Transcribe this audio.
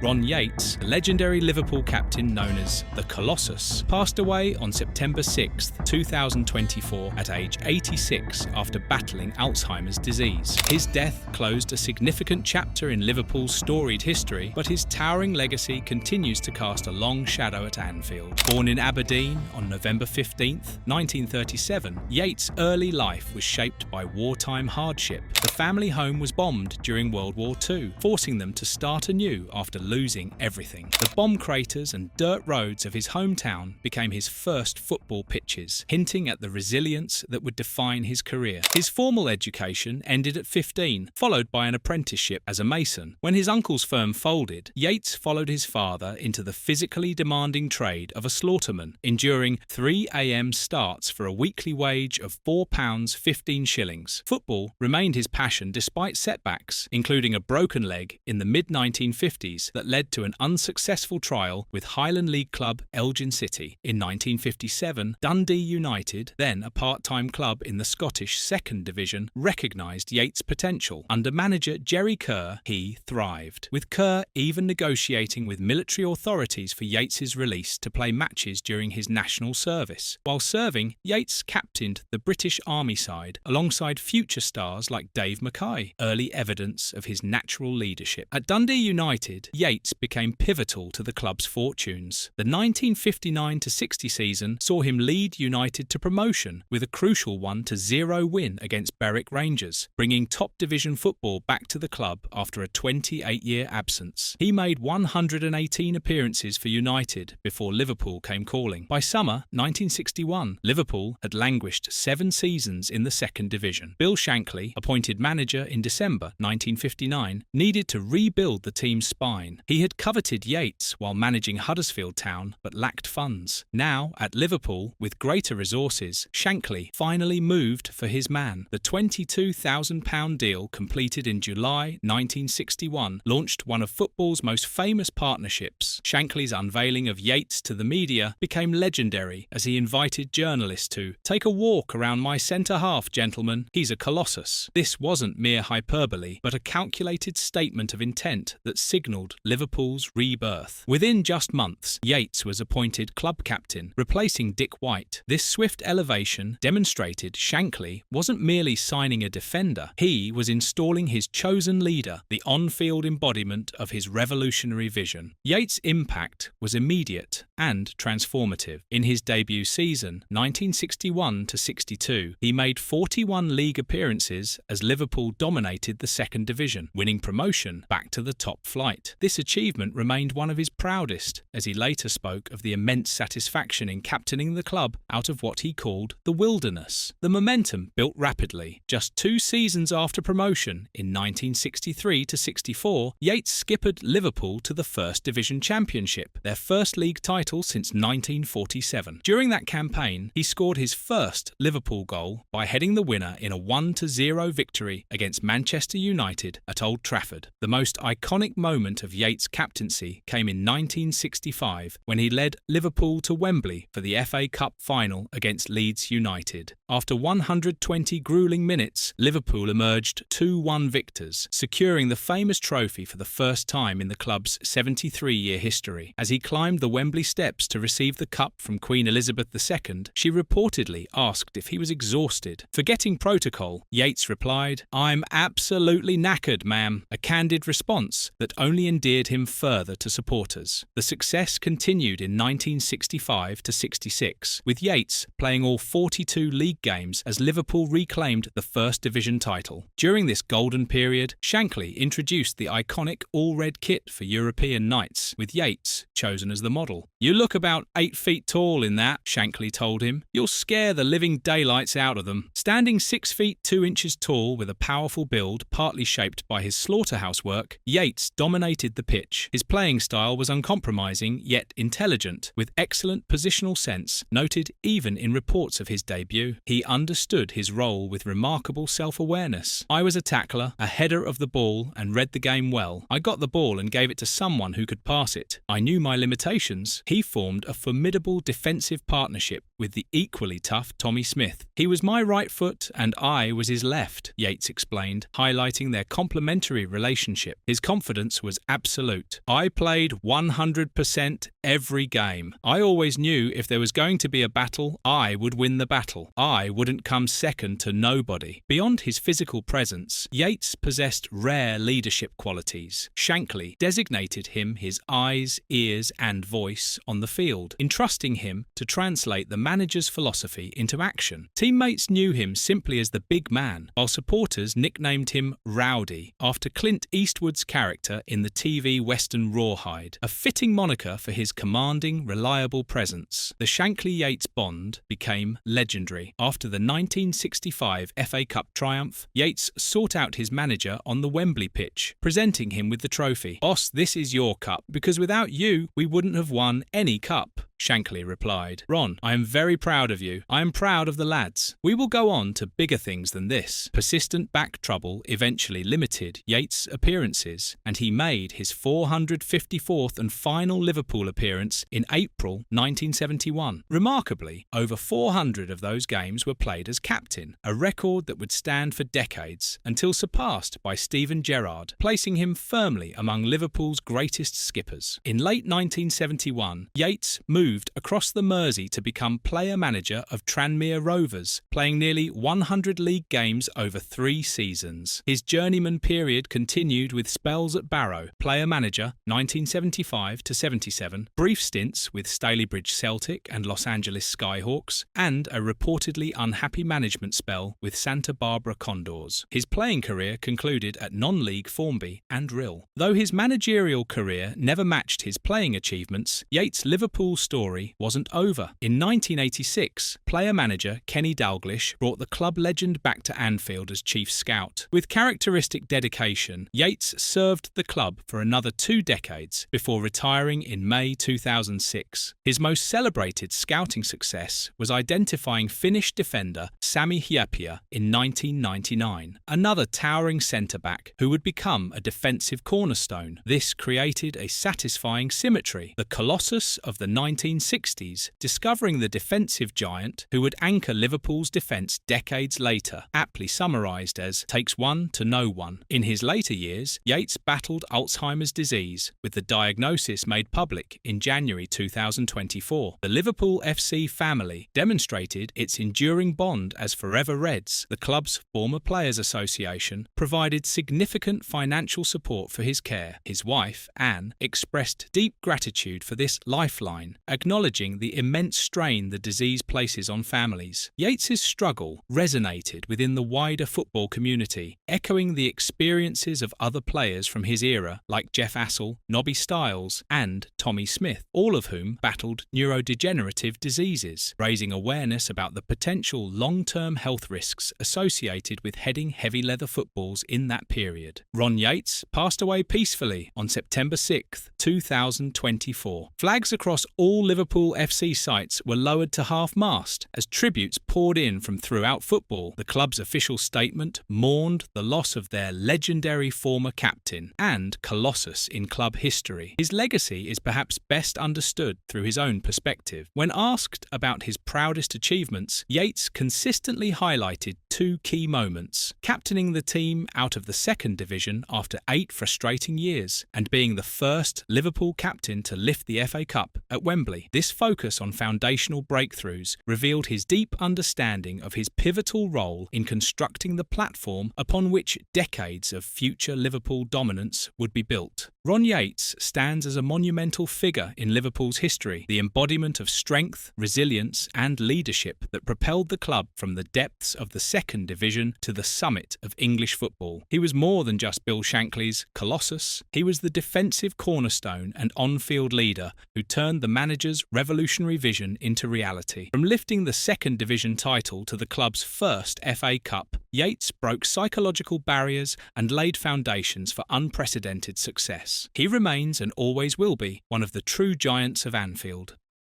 Ron Yeats, the legendary Liverpool captain known as the Colossus, passed away on September 6, 2024 at age 86 after battling Alzheimer's disease. His death closed a significant chapter in Liverpool's storied history, but his towering legacy continues to cast a long shadow at Anfield. Born in Aberdeen on November 15, 1937, Yeats' early life was shaped by wartime hardship. The family home was bombed during World War II, forcing them to start anew after losing everything. The bomb craters and dirt roads of his hometown became his first football pitches, hinting at the resilience that would define his career. His formal education ended at 15, followed by an apprenticeship as a mason. When his uncle's firm folded, Yeats followed his father into the physically demanding trade of a slaughterman, enduring 3 a.m. starts for a weekly wage of £4.15. Football remained his passion despite setbacks, including a broken leg in the mid-1950s that led to an unsuccessful trial with Highland League club Elgin City. In 1957, Dundee United, then a part-time club in the Scottish Second Division, recognised Yeats' potential. Under manager Jerry Kerr, he thrived, with Kerr even negotiating with military authorities for Yeats' release to play matches during his national service. While serving, Yeats captained the British Army side alongside future stars like Dave Mackay, early evidence of his natural leadership. At Dundee United, Yeats became pivotal to the club's fortunes. The 1959-60 season saw him lead United to promotion, with a crucial 1-0 win against Berwick Rangers, bringing top division football back to the club after a 28-year absence. He made 118 appearances for United before Liverpool came calling. By summer 1961, Liverpool had languished 7 seasons in the second division. Bill Shankly, appointed manager in December 1959, needed to rebuild the team's spine. He had coveted Yeats while managing Huddersfield Town but lacked funds. Now, at Liverpool, with greater resources, Shankly finally moved for his man. The £22,000 deal, completed in July 1961, launched one of football's most famous partnerships. Shankly's unveiling of Yeats to the media became legendary as he invited journalists to "Take a walk around my centre-half, gentlemen. He's a colossus." This wasn't mere hyperbole, but a calculated statement of intent that signalled Liverpool's rebirth. Within just months, Yeats was appointed club captain, replacing Dick White. This swift elevation demonstrated Shankly wasn't merely signing a defender, he was installing his chosen leader, the on-field embodiment of his revolutionary vision. Yeats' impact was immediate and transformative. In his debut season, 1961-62, he made 41 league appearances as Liverpool dominated the second division, winning promotion back to the top flight. This achievement remained one of his proudest, as he later spoke of the immense satisfaction in captaining the club out of what he called the wilderness. The momentum built rapidly. Just 2 seasons after promotion, in 1963-64, Yeats skippered Liverpool to the First Division Championship, their first league title since 1947. During that campaign, he scored his first Liverpool goal by heading the winner in a 1-0 victory against Manchester United at Old Trafford. The most iconic moment of Yeats' captaincy came in 1965, when he led Liverpool to Wembley for the FA Cup final against Leeds United. After 120 gruelling minutes, Liverpool emerged 2-1 victors, securing the famous trophy for the first time in the club's 73-year history. As he climbed the Wembley steps to receive the cup from Queen Elizabeth II, she reportedly asked if he was exhausted. Forgetting protocol, Yeats replied, "I'm absolutely knackered, ma'am," a candid response that only endeared him further to supporters. The success continued in 1965-66, with Yeats playing all 42 league games as Liverpool reclaimed the First Division title. During this golden period, Shankly introduced the iconic all-red kit for European nights, with Yeats chosen as the model. "You look about 8 feet tall in that," Shankly told him. "You'll scare the living daylights out of them." Standing 6 feet 2 inches tall with a powerful build partly shaped by his slaughterhouse work, Yeats dominated the pitch. His playing style was uncompromising yet intelligent, with excellent positional sense, noted even in reports of his debut. He understood his role with remarkable self-awareness. "I was a tackler, a header of the ball, and read the game well. I got the ball and gave it to someone who could pass it. I knew my limitations." He formed a formidable defensive partnership with the equally tough Tommy Smith. "He was my right foot and I was his left," Yeats explained, highlighting their complementary relationship. His confidence was absolute absolute. I played 100% every game. I always knew if there was going to be a battle, I would win the battle. I wouldn't come second to nobody. Beyond his physical presence, Yeats possessed rare leadership qualities. Shankly designated him his eyes, ears, and voice on the field, entrusting him to translate the manager's philosophy into action. Teammates knew him simply as the big man, while supporters nicknamed him Rowdy, after Clint Eastwood's character in the TV western Rawhide, a fitting moniker for his commanding, reliable presence. The Shankly-Yeats bond became legendary. After the 1965 FA Cup triumph, Yeats sought out his manager on the Wembley pitch, presenting him with the trophy. "Boss, this is your cup, because without you, we wouldn't have won any cup," Shankly replied. "Ron, I am very proud of you. I am proud of the lads. We will go on to bigger things than this." Persistent back trouble eventually limited Yeats' appearances, and he made his 454th and final Liverpool appearance in April 1971. Remarkably, over 400 of those games were played as captain, a record that would stand for decades, until surpassed by Steven Gerrard, placing him firmly among Liverpool's greatest skippers. In late 1971, Yeats moved across the Mersey to become player-manager of Tranmere Rovers, playing nearly 100 league games over 3 seasons. His journeyman period continued with spells at Barrow, player-manager 1975 to 77, brief stints with Stalybridge Celtic and Los Angeles Skyhawks, and a reportedly unhappy management spell with Santa Barbara Condors. His playing career concluded at non-league Formby and Rhyl. Though his managerial career never matched his playing achievements, Yeats' Liverpool story wasn't over. In 1986, player-manager Kenny Dalglish brought the club legend back to Anfield as chief scout. With characteristic dedication, Yeats served the club for another 2 decades before retiring in May 2006. His most celebrated scouting success was identifying Finnish defender Sami Hyppälä in 1999, another towering centre-back who would become a defensive cornerstone. This created a satisfying symmetry. The Colossus of the 1960s, discovering the defensive giant who would anchor Liverpool's defence decades later, aptly summarised as "takes one to know one." In his later years, Yeats battled Alzheimer's disease, with the diagnosis made public in January 2024. The Liverpool FC family demonstrated its enduring bond as Forever Reds. The club's former Players Association provided significant financial support for his care. His wife, Anne, expressed deep gratitude for this lifeline, acknowledging the immense strain the disease places on families. Yeats's struggle resonated within the wider football community, echoing the experiences of other players from his era like Jeff Assell, Nobby Stiles, and Tommy Smith, all of whom battled neurodegenerative diseases, raising awareness about the potential long-term health risks associated with heading heavy leather footballs in that period. Ron Yeats passed away peacefully on September 6, 2024. Flags across all Liverpool FC sites were lowered to half-mast as tributes poured in from throughout football. The club's official statement mourned the loss of their legendary former captain and Colossus in club history. His legacy is perhaps best understood through his own perspective. When asked about his proudest achievements, Yeats consistently highlighted 2 key moments: captaining the team out of the second division after 8 frustrating years, and being the first Liverpool captain to lift the FA Cup at Wembley. This focus on foundational breakthroughs revealed his deep understanding of his pivotal role in constructing the platform upon which decades of future Liverpool dominance would be built. Ron Yeats stands as a monumental figure in Liverpool's history, the embodiment of strength, resilience, and leadership that propelled the club from the depths of the second division to the summit of English football. He was more than just Bill Shankly's Colossus. He was the defensive cornerstone and on-field leader who turned the manager's revolutionary vision into reality. From lifting the second division title to the club's first FA Cup, Yeats broke psychological barriers and laid foundations for unprecedented success. He remains and always will be one of the true giants of Anfield.